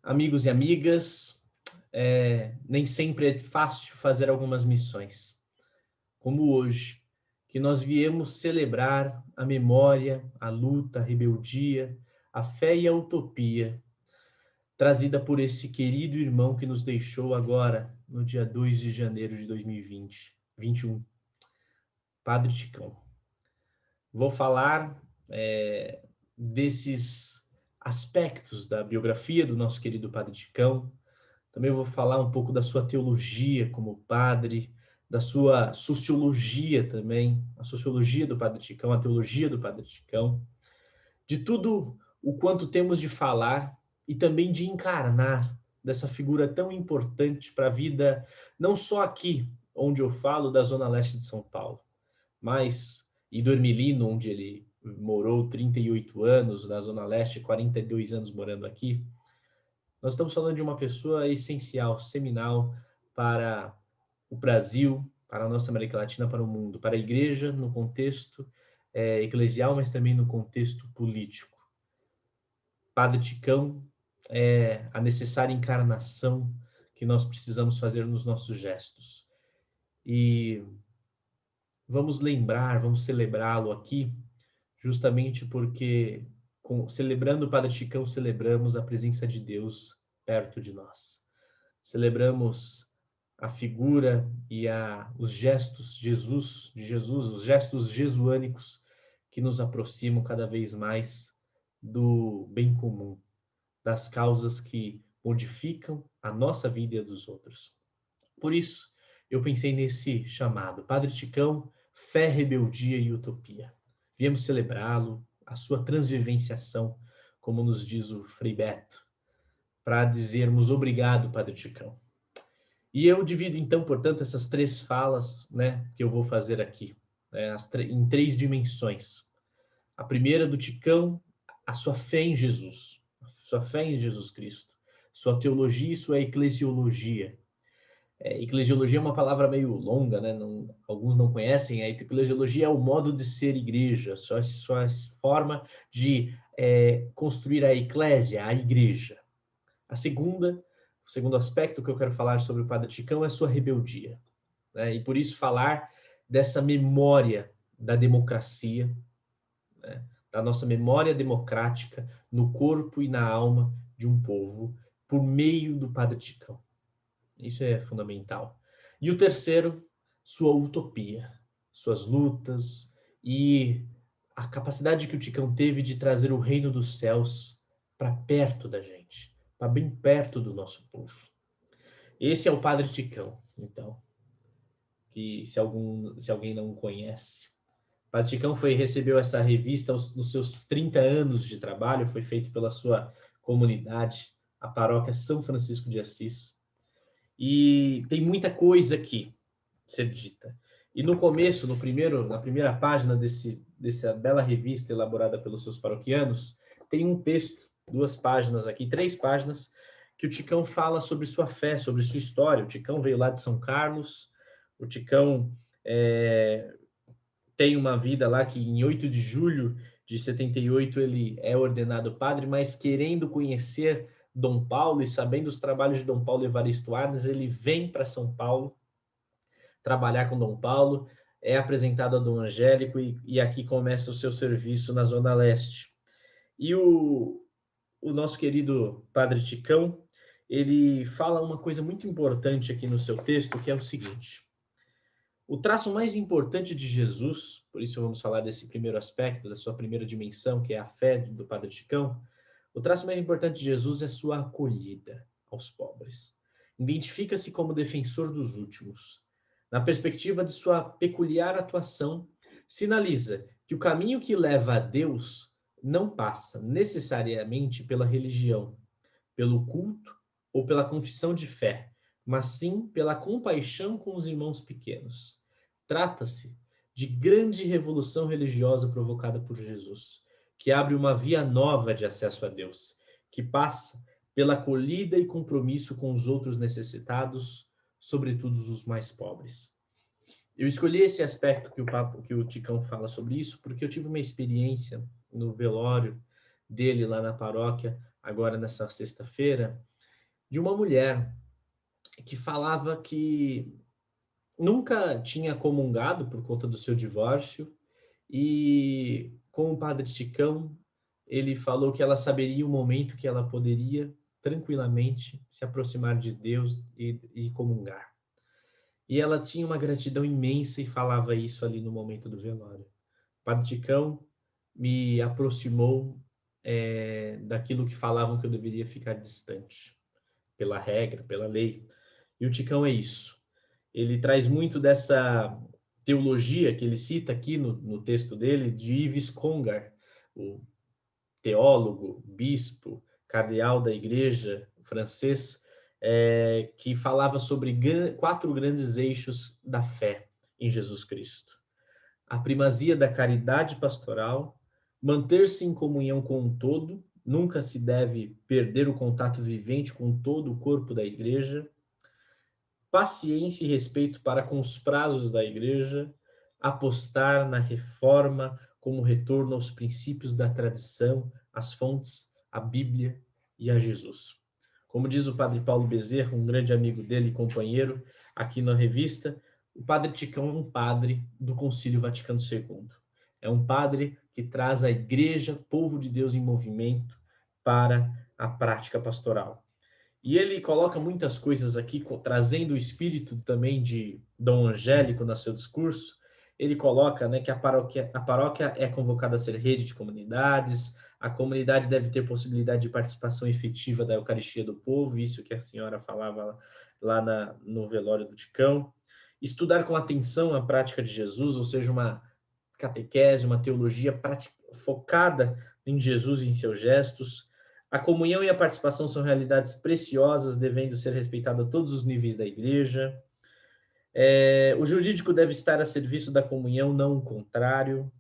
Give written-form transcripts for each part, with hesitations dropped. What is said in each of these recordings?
Amigos e amigas, nem sempre é fácil fazer algumas missões, como hoje, que nós viemos celebrar a memória, a luta, a rebeldia, a fé e a utopia, trazida por esse querido irmão que nos deixou agora, no dia 2 de janeiro de 2021, Padre Chicão. Vou falar desses aspectos da biografia do nosso querido Padre Chicão. Também vou falar um pouco da sua teologia como padre, da sua sociologia também, a sociologia do Padre Chicão, a teologia do Padre Chicão, de tudo o quanto temos de falar e também de encarnar dessa figura tão importante para a vida, não só aqui, onde eu falo da Zona Leste de São Paulo, mas e do Ermelino, onde ele morou 38 anos, na Zona Leste, 42 anos morando aqui. Nós estamos falando de uma pessoa essencial, seminal para o Brasil, para a nossa América Latina, para o mundo, para a igreja no contexto eclesial, mas também no contexto político. Padre Chicão é a necessária encarnação que nós precisamos fazer nos nossos gestos. E vamos lembrar, vamos celebrá-lo aqui, justamente porque, celebrando o Padre Chicão, celebramos a presença de Deus perto de nós. Celebramos a figura e os gestos de Jesus, os gestos jesuânicos que nos aproximam cada vez mais do bem comum, das causas que modificam a nossa vida e a dos outros. Por isso, eu pensei nesse chamado, Padre Chicão, fé, rebeldia e utopia. Viemos celebrá-lo, a sua transvivenciação, como nos diz o Frei Beto, para dizermos obrigado, Padre Chicão. E eu divido, então, portanto, essas três falas, que eu vou fazer aqui, em três dimensões. A primeira do Chicão, a sua fé em Jesus, a sua fé em Jesus Cristo, sua teologia e sua eclesiologia. Eclesiologia é uma palavra meio longa, alguns não conhecem. A eclesiologia é o modo de ser igreja, sua forma de construir a eclésia, a igreja. O segundo aspecto que eu quero falar sobre o Padre Chicão é a sua rebeldia. E por isso falar dessa memória da democracia, da nossa memória democrática no corpo e na alma de um povo por meio do Padre Chicão. Isso é fundamental. E o terceiro, sua utopia, suas lutas e a capacidade que o Chicão teve de trazer o reino dos céus para perto da gente, para bem perto do nosso povo. Esse é o Padre Chicão, então, que se alguém não conhece. O Padre Chicão recebeu essa revista nos seus 30 anos de trabalho, foi feito pela sua comunidade, a paróquia São Francisco de Assis. E tem muita coisa aqui ser dita. E no começo, na primeira página dessa bela revista elaborada pelos seus paroquianos, tem um texto, 2 páginas aqui, 3 páginas, que o Chicão fala sobre sua fé, sobre sua história. O Chicão veio lá de São Carlos, o Chicão tem uma vida lá que em 8 de julho de 78 ele é ordenado padre, mas querendo conhecer Dom Paulo e sabendo os trabalhos de Dom Paulo Evaristo Arnes, ele vem para São Paulo trabalhar com Dom Paulo, é apresentado a Dom Angélico e aqui começa o seu serviço na Zona Leste. E o nosso querido Padre Chicão, ele fala uma coisa muito importante aqui no seu texto, que é o seguinte: o traço mais importante de Jesus, por isso vamos falar desse primeiro aspecto, da sua primeira dimensão, que é a fé do Padre Chicão. O traço mais importante de Jesus é sua acolhida aos pobres. Identifica-se como defensor dos últimos. Na perspectiva de sua peculiar atuação, sinaliza que o caminho que leva a Deus não passa necessariamente pela religião, pelo culto ou pela confissão de fé, mas sim pela compaixão com os irmãos pequenos. Trata-se de grande revolução religiosa provocada por Jesus, que abre uma via nova de acesso a Deus, que passa pela acolhida e compromisso com os outros necessitados, sobretudo os mais pobres. Eu escolhi esse aspecto que o Chicão fala sobre isso, porque eu tive uma experiência no velório dele lá na paróquia, agora nessa sexta-feira, de uma mulher que falava que nunca tinha comungado por conta do seu divórcio e com o padre Ticão, ele falou que ela saberia o momento que ela poderia tranquilamente se aproximar de Deus e comungar. E ela tinha uma gratidão imensa e falava isso ali no momento do velório. O padre Ticão me aproximou daquilo que falavam que eu deveria ficar distante, pela regra, pela lei. E o Ticão é isso. Ele traz muito dessa teologia que ele cita aqui no texto dele, de Yves Congar, o teólogo, bispo, cardeal da igreja francês, que falava sobre 4 grandes eixos da fé em Jesus Cristo. A primazia da caridade pastoral, manter-se em comunhão com o todo, nunca se deve perder o contato vivente com todo o corpo da igreja, paciência e respeito para com os prazos da igreja, apostar na reforma como retorno aos princípios da tradição, às fontes, à Bíblia e a Jesus. Como diz o padre Paulo Bezerra, um grande amigo dele e companheiro aqui na revista, o padre Ticão é um padre do Concílio Vaticano II. É um padre que traz a igreja, povo de Deus em movimento, para a prática pastoral. E ele coloca muitas coisas aqui, trazendo o espírito também de Dom Angélico no seu discurso. Ele coloca, né, que a paróquia é convocada a ser rede de comunidades, a comunidade deve ter possibilidade de participação efetiva da Eucaristia do povo, isso que a senhora falava lá no velório do Ticão. Estudar com atenção a prática de Jesus, ou seja, uma catequese, uma teologia focada em Jesus e em seus gestos. A comunhão e a participação são realidades preciosas, devendo ser respeitadas a todos os níveis da igreja. O jurídico deve estar a serviço da comunhão, não o contrário.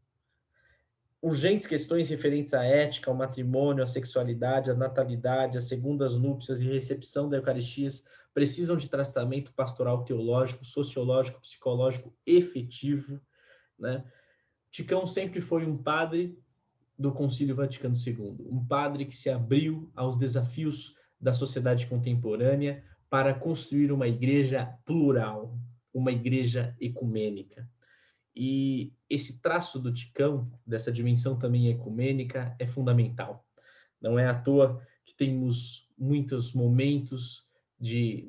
Urgentes questões referentes à ética, ao matrimônio, à sexualidade, à natalidade, às segundas núpcias e recepção da Eucaristia precisam de tratamento pastoral teológico, sociológico, psicológico efetivo, né? Ticão sempre foi um padre do Concílio Vaticano II, um padre que se abriu aos desafios da sociedade contemporânea para construir uma igreja plural, uma igreja ecumênica. E esse traço do Ticão, dessa dimensão também ecumênica, é fundamental. Não é à toa que temos muitos momentos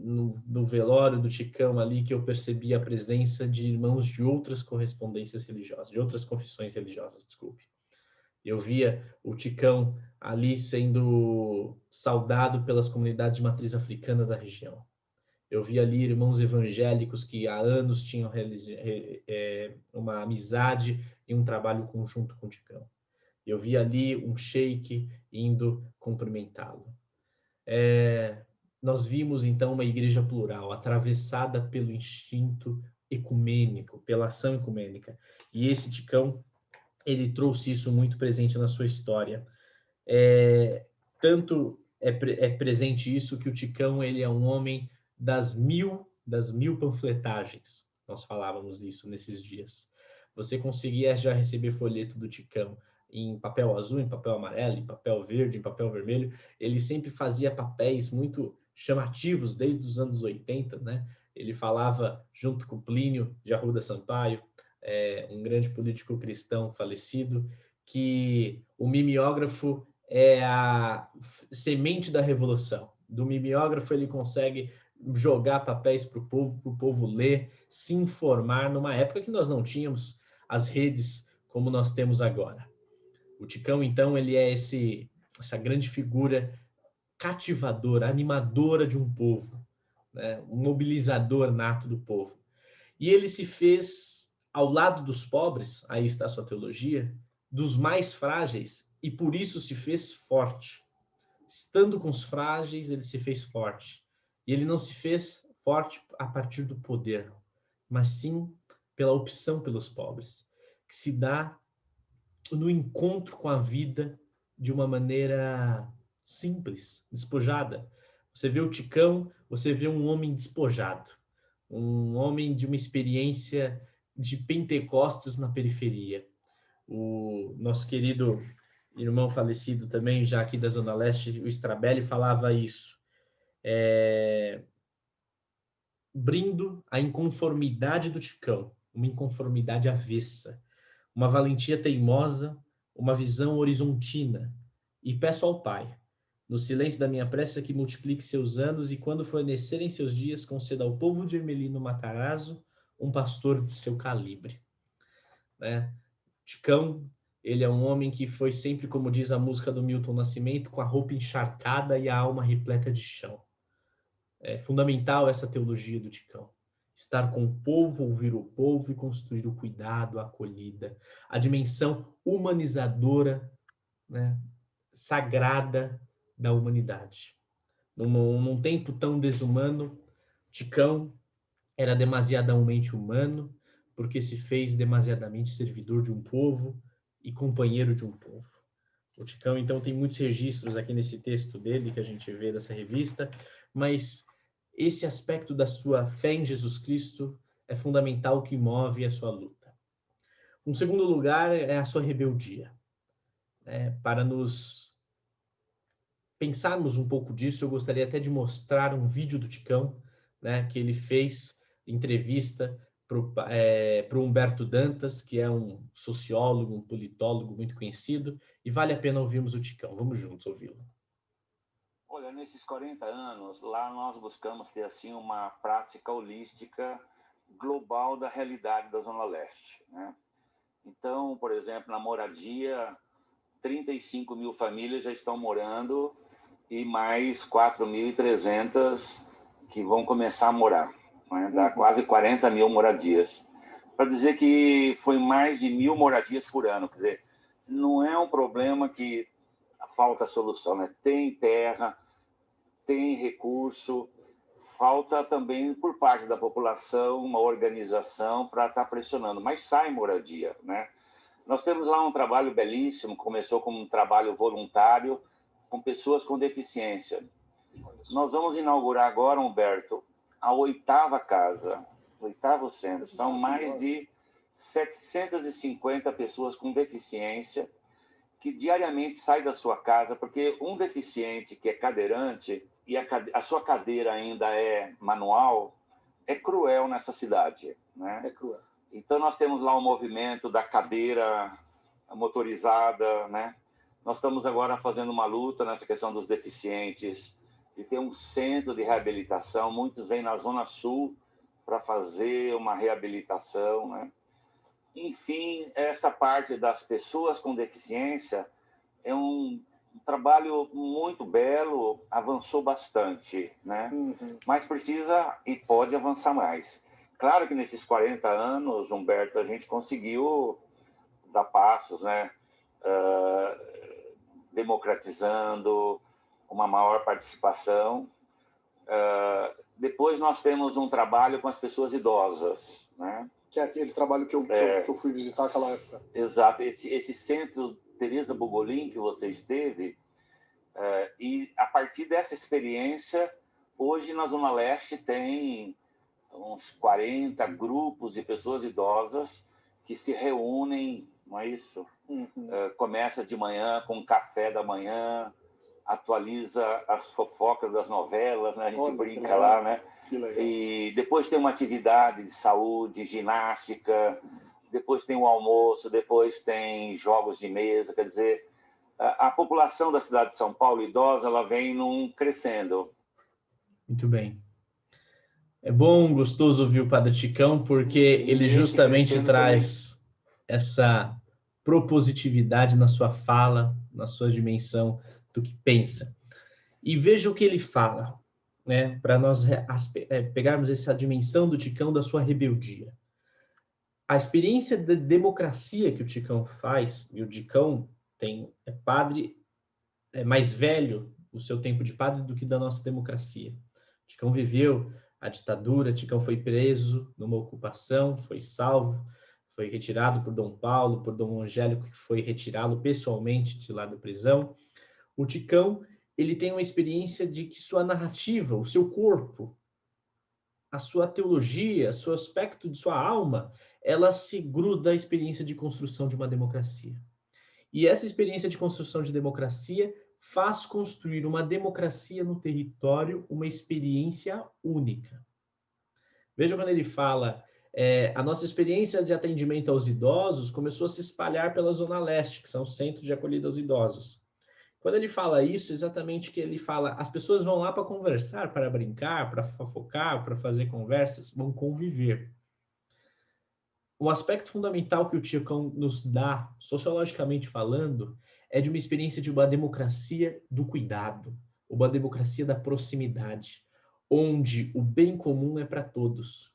no velório do Ticão ali que eu percebi a presença de irmãos de outras correspondências religiosas, de outras confissões religiosas, desculpe. Eu via o Ticão ali sendo saudado pelas comunidades de matriz africana da região. Eu vi ali irmãos evangélicos que há anos tinham uma amizade e um trabalho conjunto com o Ticão. Eu vi ali um sheik indo cumprimentá-lo. Nós vimos, então, uma igreja plural, atravessada pelo instinto ecumênico, pela ação ecumênica. E esse Ticão, ele trouxe isso muito presente na sua história. Tanto é presente isso que o Ticão ele é um homem das mil panfletagens. Nós falávamos isso nesses dias. Você conseguia já receber folheto do Ticão em papel azul, em papel amarelo, em papel verde, em papel vermelho. Ele sempre fazia papéis muito chamativos desde os anos 80, né? Ele falava junto com Plínio de Arruda Sampaio, um grande político cristão falecido, que o mimeógrafo é a semente da revolução. Do mimeógrafo ele consegue jogar papéis para o povo ler, se informar, numa época que nós não tínhamos as redes como nós temos agora. O Ticão, então, ele é essa grande figura cativadora, animadora de um povo, né? Um mobilizador nato do povo. E ele se fez, ao lado dos pobres, aí está a sua teologia, dos mais frágeis, e por isso se fez forte. Estando com os frágeis, ele se fez forte. E ele não se fez forte a partir do poder, mas sim pela opção pelos pobres, que se dá no encontro com a vida de uma maneira simples, despojada. Você vê o Ticão, você vê um homem despojado, um homem de uma experiência de Pentecostes na periferia. O nosso querido irmão falecido também, já aqui da Zona Leste, o Strabelli, falava isso. brindo a inconformidade do Ticão, uma inconformidade avessa, uma valentia teimosa, uma visão horizontina, e peço ao Pai, no silêncio da minha prece, que multiplique seus anos e, quando fornecerem seus dias, conceda ao povo de Ermelino Matarazzo um pastor de seu calibre. Né? Ticão, ele é um homem que foi sempre, como diz a música do Milton Nascimento, com a roupa encharcada e a alma repleta de chão. É fundamental essa teologia do Ticão. Estar com o povo, ouvir o povo e construir o cuidado, a acolhida, a dimensão humanizadora, né, sagrada da humanidade. Num tempo tão desumano, Ticão era demasiadamente humano, porque se fez demasiadamente servidor de um povo e companheiro de um povo. O Ticão, então, tem muitos registros aqui nesse texto dele, que a gente vê dessa revista, mas esse aspecto da sua fé em Jesus Cristo é fundamental, que move a sua luta. Um segundo lugar é a sua rebeldia. Para nos pensarmos um pouco disso, eu gostaria até de mostrar um vídeo do Ticão, né, que ele fez entrevista para o Humberto Dantas, que é um sociólogo, um politólogo muito conhecido, e vale a pena ouvirmos o Ticão. Vamos juntos ouvi-lo. Olha, nesses 40 anos, lá nós buscamos ter assim uma prática holística global da realidade da Zona Leste, né? Então, por exemplo, na moradia, 35 mil famílias já estão morando e mais 4.300 que vão começar a morar, né? Dá quase 40 mil moradias. Para dizer que foi mais de 1.000 moradias por ano, quer dizer, não é um problema que falta solução, né? Tem terra, tem recurso, falta também por parte da população uma organização para estar pressionando, mas sai moradia, né? Nós temos lá um trabalho belíssimo, começou como um trabalho voluntário com pessoas com deficiência. Nós vamos inaugurar agora, Humberto, a 8ª casa, 8º centro. São mais de 750 pessoas com deficiência que diariamente saem da sua casa, porque um deficiente que é cadeirante e a sua cadeira ainda é manual, é cruel nessa cidade, né? É cruel. Então, nós temos lá o movimento da cadeira motorizada, né? Nós estamos agora fazendo uma luta nessa questão dos deficientes, de ter um centro de reabilitação. Muitos vêm na Zona Sul para fazer uma reabilitação, né? Enfim, essa parte das pessoas com deficiência é um trabalho muito belo, avançou bastante, né? Mas precisa e pode avançar mais. Claro que nesses 40 anos, Humberto, a gente conseguiu dar passos, né? Democratizando, uma maior participação. Depois nós temos um trabalho com as pessoas idosas, né? Que é aquele trabalho que eu fui visitar naquela época. Exato. Esse centro Teresa Bugolin que você esteve, e a partir dessa experiência, hoje na Zona Leste tem uns 40 grupos de pessoas idosas que se reúnem, não é isso? Começa de manhã com café da manhã, atualiza as fofocas das novelas, né? A gente brinca lá, né? E depois tem uma atividade de saúde, ginástica, depois tem o almoço, depois tem jogos de mesa, quer dizer, a população da cidade de São Paulo idosa, ela vem crescendo. Muito bem. É bom, gostoso ouvir o Padre Ticão, porque ele justamente traz essa propositividade na sua fala, na sua dimensão do que pensa. E veja o que ele fala, né, para nós pegarmos essa dimensão do Ticão, da sua rebeldia. A experiência de democracia que o Ticão faz, e o Ticão é padre, é mais velho o seu tempo de padre do que da nossa democracia. O Ticão viveu a ditadura, Ticão foi preso numa ocupação, foi salvo, foi retirado por Dom Paulo, por Dom Angélico, que foi retirá-lo pessoalmente de lá da prisão. O Ticão, ele tem uma experiência de que sua narrativa, o seu corpo, a sua teologia, o seu aspecto de sua alma, ela se gruda à experiência de construção de uma democracia. E essa experiência de construção de democracia faz construir uma democracia no território uma experiência única. Veja quando ele fala, a nossa experiência de atendimento aos idosos começou a se espalhar pela Zona Leste, que são os centros de acolhida aos idosos. Quando ele fala isso, exatamente que ele fala, as pessoas vão lá para conversar, para brincar, para fofocar, para fazer conversas, vão conviver. O aspecto fundamental que o Ticão nos dá, sociologicamente falando, é de uma experiência de uma democracia do cuidado, uma democracia da proximidade, onde o bem comum é para todos.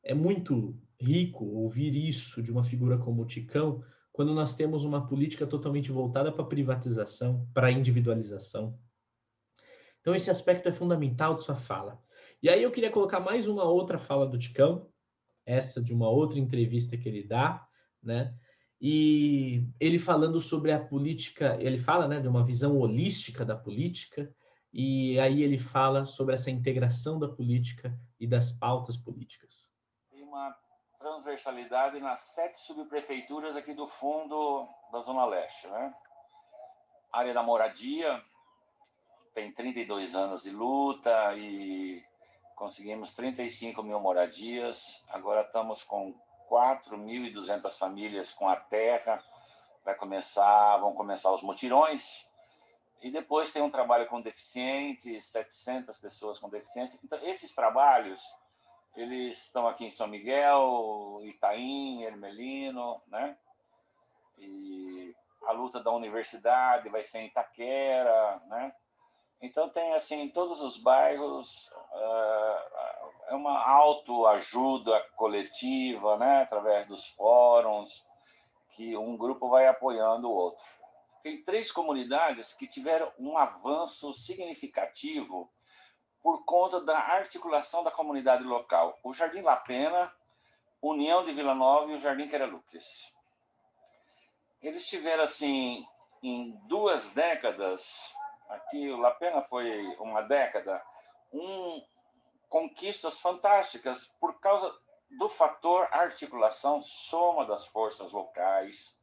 É muito rico ouvir isso de uma figura como o Ticão, quando nós temos uma política totalmente voltada para a privatização, para a individualização. Então, esse aspecto é fundamental de sua fala. E aí eu queria colocar mais uma outra fala do Ticão, essa de uma outra entrevista que ele dá, né? E ele falando sobre a política, ele fala, né, de uma visão holística da política, e aí ele fala sobre essa integração da política e das pautas políticas. Uma transversalidade nas 7 subprefeituras aqui do fundo da Zona Leste, né? A área da moradia tem 32 anos de luta e conseguimos 35 mil moradias. Agora estamos com 4.200 famílias com a terra. Vão começar os mutirões. E depois tem um trabalho com deficientes, 700 pessoas com deficiência. Então, esses trabalhos, eles estão aqui em São Miguel, Itaim, Ermelino, né? E a luta da universidade vai ser em Itaquera, né? Então, tem, assim, em todos os bairros, é uma autoajuda coletiva, né? Através dos fóruns, que um grupo vai apoiando o outro. Tem 3 comunidades que tiveram um avanço significativo por conta da articulação da comunidade local. O Jardim La Pena, União de Vila Nova e o Jardim Queraluques. Eles tiveram, assim, em 2 décadas, aqui o La Pena foi uma década, conquistas fantásticas por causa do fator articulação, soma das forças locais,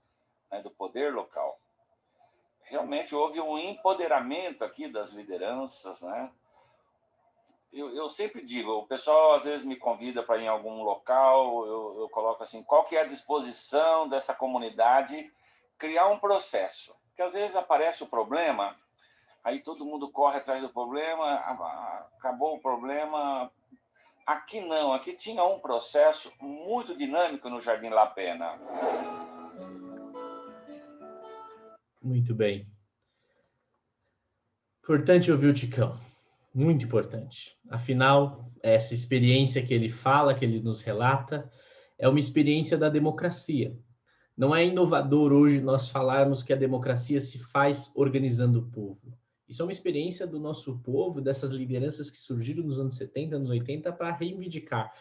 né, do poder local. Realmente houve um empoderamento aqui das lideranças, né? Eu sempre digo, o pessoal às vezes me convida para ir em algum local, eu coloco assim, qual que é a disposição dessa comunidade criar um processo? Porque às vezes aparece o problema, aí todo mundo corre atrás do problema, acabou o problema. Aqui não, aqui tinha um processo muito dinâmico no Jardim La Pena. Muito bem. Importante ouvir o Ticão. Muito importante. Afinal, essa experiência que ele fala, que ele nos relata, é uma experiência da democracia. Não é inovador hoje nós falarmos que a democracia se faz organizando o povo. Isso é uma experiência do nosso povo, dessas lideranças que surgiram nos anos 70, anos 80, para reivindicar,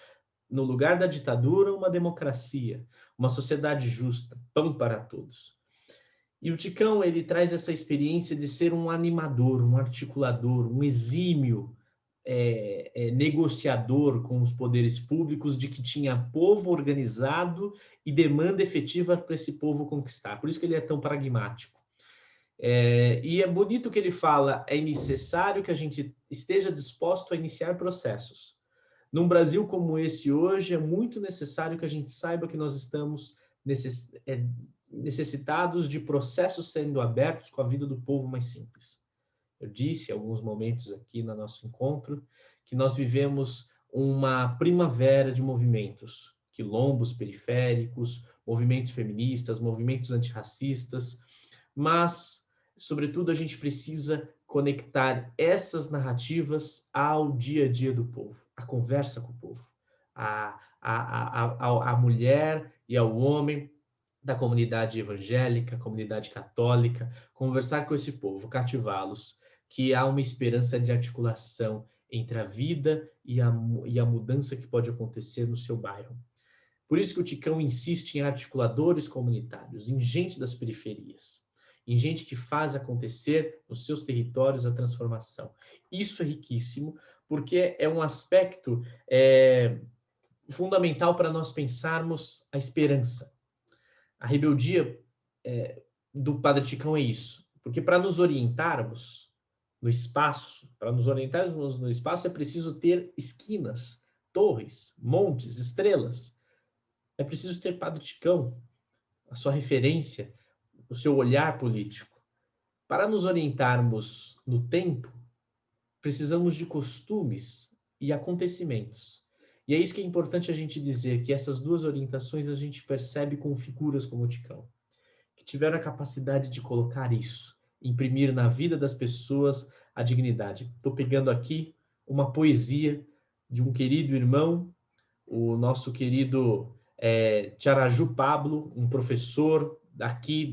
no lugar da ditadura, uma democracia, uma sociedade justa, pão para todos. E o Ticão, ele traz essa experiência de ser um animador, um articulador, um exímio negociador com os poderes públicos, de que tinha povo organizado e demanda efetiva para esse povo conquistar. Por isso que ele é tão pragmático. E é bonito que ele fala, é necessário que a gente esteja disposto a iniciar processos. Num Brasil como esse hoje, é muito necessário que a gente saiba que nós estamos necessitados de processos sendo abertos com a vida do povo mais simples. Eu disse em alguns momentos aqui no nosso encontro que nós vivemos uma primavera de movimentos, quilombos periféricos, movimentos feministas, movimentos antirracistas, mas, sobretudo, a gente precisa conectar essas narrativas ao dia a dia do povo, à conversa com o povo, à mulher e ao homem da comunidade evangélica, comunidade católica, conversar com esse povo, cativá-los, que há uma esperança de articulação entre a vida e a mudança que pode acontecer no seu bairro. Por isso que o Ticão insiste em articuladores comunitários, em gente das periferias, em gente que faz acontecer nos seus territórios a transformação. Isso é riquíssimo, porque é um aspecto fundamental para nós pensarmos a esperança. A rebeldia do Padre Ticão é isso. Porque para nos orientarmos no espaço, é preciso ter esquinas, torres, montes, estrelas. É preciso ter Padre Ticão, a sua referência, o seu olhar político. Para nos orientarmos no tempo, precisamos de costumes e acontecimentos. E é isso que é importante a gente dizer, que essas duas orientações a gente percebe com figuras como o Ticão, que tiveram a capacidade de colocar isso, imprimir na vida das pessoas a dignidade. Estou pegando aqui uma poesia de um querido irmão, o nosso querido Tiaraju Pablo, um professor daqui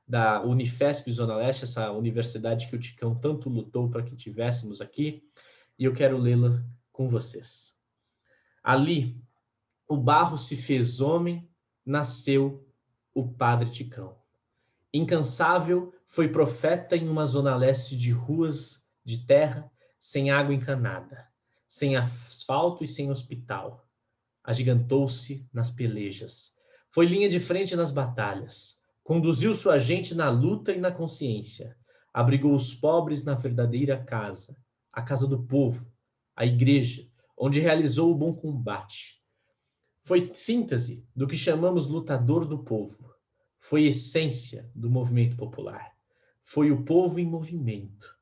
da Unifesp Zona Leste, essa universidade que o Ticão tanto lutou para que tivéssemos aqui, e eu quero lê-la com vocês. Ali, o barro se fez homem, nasceu o Padre Ticão. Incansável, foi profeta em uma zona leste de ruas de terra, sem água encanada, sem asfalto e sem hospital. Agigantou-se nas pelejas. Foi linha de frente nas batalhas. Conduziu sua gente na luta e na consciência. Abrigou os pobres na verdadeira casa, a casa do povo, a igreja, onde realizou o bom combate. Foi síntese do que chamamos lutador do povo. Foi essência do movimento popular. Foi o povo em movimento.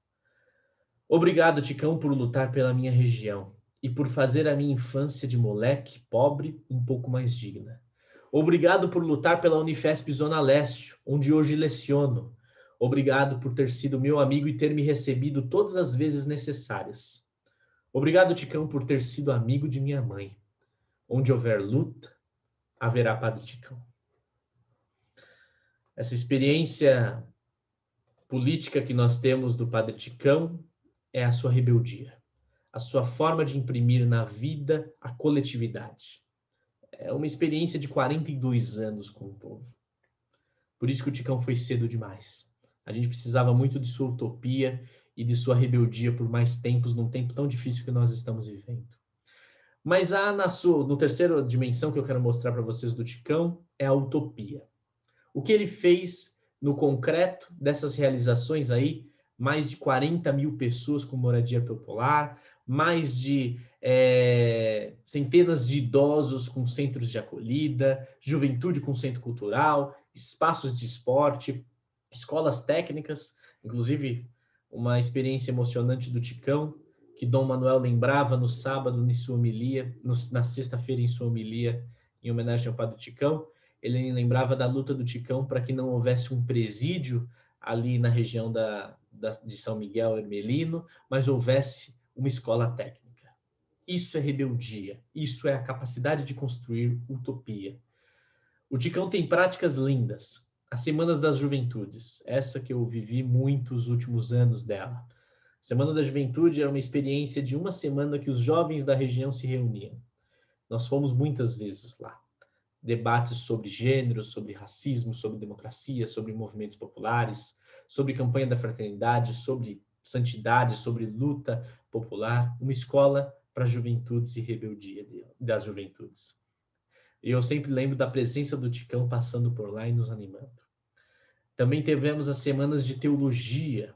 Obrigado, Ticão, por lutar pela minha região e por fazer a minha infância de moleque pobre um pouco mais digna. Obrigado por lutar pela Unifesp Zona Leste, onde hoje leciono. Obrigado por ter sido meu amigo e ter me recebido todas as vezes necessárias. Obrigado, Ticão, por ter sido amigo de minha mãe. Onde houver luta, haverá Padre Ticão. Essa experiência política que nós temos do Padre Ticão é a sua rebeldia, a sua forma de imprimir na vida a coletividade. É uma experiência de 42 anos com o povo. Por isso que o Ticão foi cedo demais. A gente precisava muito de sua utopia e de sua rebeldia por mais tempos, num tempo tão difícil que nós estamos vivendo. Mas no terceira dimensão que eu quero mostrar para vocês do Ticão é a utopia. O que ele fez no concreto dessas realizações aí, mais de 40 mil pessoas com moradia popular, mais de centenas de idosos com centros de acolhida, juventude com centro cultural, espaços de esporte, escolas técnicas, inclusive uma experiência emocionante do Ticão, que Dom Manuel lembrava no sábado em sua homilia, na sexta-feira em sua homilia, em homenagem ao Padre Ticão. Ele lembrava da luta do Ticão para que não houvesse um presídio ali na região de São Miguel Hermelino, mas houvesse uma escola técnica. Isso é rebeldia, isso é a capacidade de construir utopia. O Ticão tem práticas lindas, as Semanas das Juventudes, essa que eu vivi muitos últimos anos dela. Semana da Juventude era uma experiência de uma semana que os jovens da região se reuniam. Nós fomos muitas vezes lá. Debates sobre gênero, sobre racismo, sobre democracia, sobre movimentos populares, sobre campanha da fraternidade, sobre santidade, sobre luta popular, uma escola para juventudes e rebeldia das juventudes. E eu sempre lembro da presença do Ticão passando por lá e nos animando. Também tivemos as semanas de teologia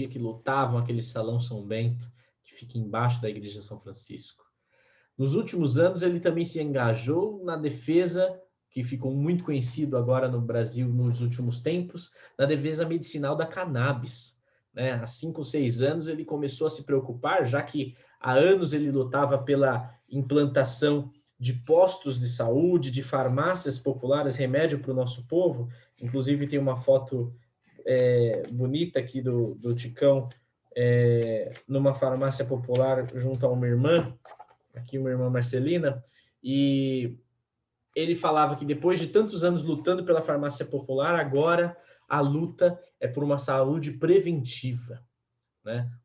que lotavam aquele Salão São Bento, que fica embaixo da Igreja São Francisco. Nos últimos anos, ele também se engajou na defesa, que ficou muito conhecido agora no Brasil nos últimos tempos, na defesa medicinal da cannabis. Há 5 ou 6 anos, ele começou a se preocupar, já que há anos ele lutava pela implantação de postos de saúde, de farmácias populares, remédio para o nosso povo. Inclusive, tem uma foto bonita aqui do Ticão numa farmácia popular junto a uma irmã, aqui uma irmã Marcelina, e ele falava que depois de tantos anos lutando pela farmácia popular, agora a luta é por uma saúde preventiva.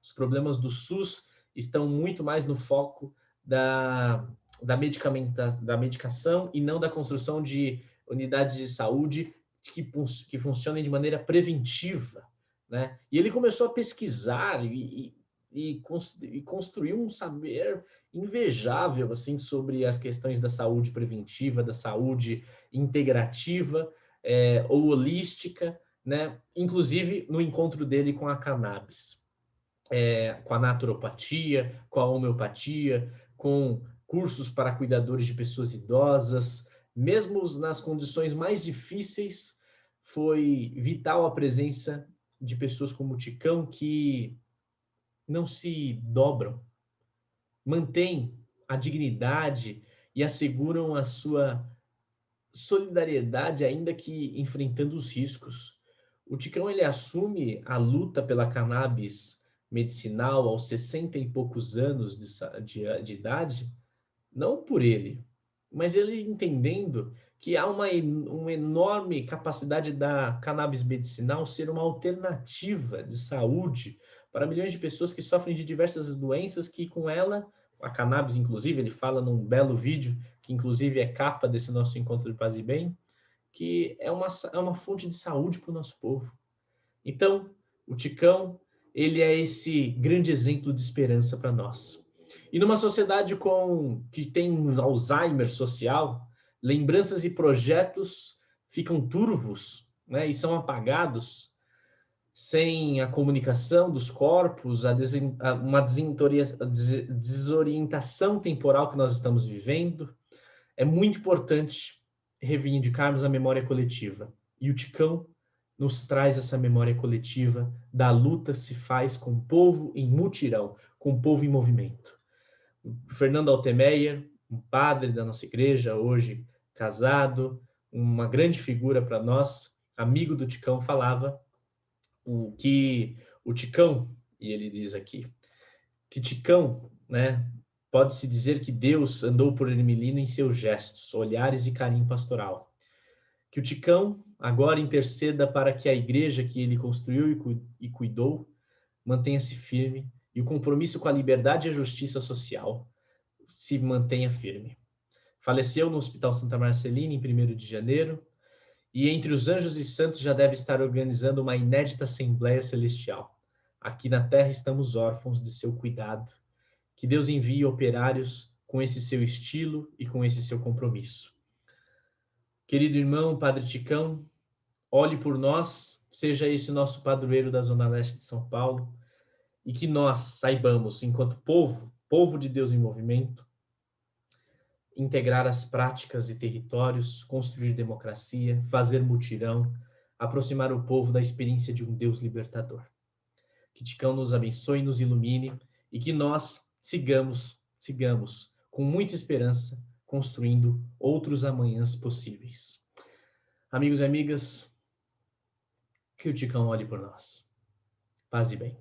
Os problemas do SUS estão muito mais no foco da medicação e não da construção de unidades de saúde que funcionem de maneira preventiva. E ele começou a pesquisar e construiu um saber invejável assim, sobre as questões da saúde preventiva, da saúde integrativa ou holística, né? Inclusive no encontro dele com a cannabis, com a naturopatia, com a homeopatia, com cursos para cuidadores de pessoas idosas, mesmo nas condições mais difíceis, foi vital a presença de pessoas como o Ticão, que não se dobram, mantêm a dignidade e asseguram a sua solidariedade, ainda que enfrentando os riscos. O Ticão, ele assume a luta pela cannabis medicinal aos 60 e poucos anos de idade, não por ele, mas ele entendendo que há uma enorme capacidade da cannabis medicinal ser uma alternativa de saúde para milhões de pessoas que sofrem de diversas doenças, que com ela, a cannabis, inclusive, ele fala num belo vídeo, que inclusive é capa desse nosso encontro de paz e bem, que é uma fonte de saúde para o nosso povo. Então, o Ticão, ele é esse grande exemplo de esperança para nós. E numa sociedade que tem um Alzheimer social, lembranças e projetos ficam turvos, né, e são apagados, sem a comunicação dos corpos, uma desorientação temporal que nós estamos vivendo, é muito importante reivindicarmos a memória coletiva. E o Ticão nos traz essa memória coletiva da luta se faz com o povo em mutirão, com o povo em movimento. O Fernando Altemeyer, um padre da nossa igreja, hoje casado, uma grande figura para nós, amigo do Ticão, falava que o Ticão, e ele diz aqui, que Ticão, né, pode-se dizer que Deus andou por Ermelino em seus gestos, olhares e carinho pastoral. Que o Ticão agora interceda para que a igreja que ele construiu e cuidou mantenha-se firme e o compromisso com a liberdade e a justiça social se mantenha firme. Faleceu no Hospital Santa Marcelina em 1º de janeiro, e entre os anjos e santos já deve estar organizando uma inédita Assembleia Celestial. Aqui na Terra estamos órfãos de seu cuidado. Que Deus envie operários com esse seu estilo e com esse seu compromisso. Querido irmão, Padre Ticão, olhe por nós, seja esse nosso padroeiro da Zona Leste de São Paulo, e que nós saibamos, enquanto povo de Deus em movimento, integrar as práticas e territórios, construir democracia, fazer mutirão, aproximar o povo da experiência de um Deus libertador. Que Ticão nos abençoe e nos ilumine, e que nós sigamos com muita esperança, construindo outros amanhãs possíveis. Amigos e amigas, que o Ticão olhe por nós. Paz e bem.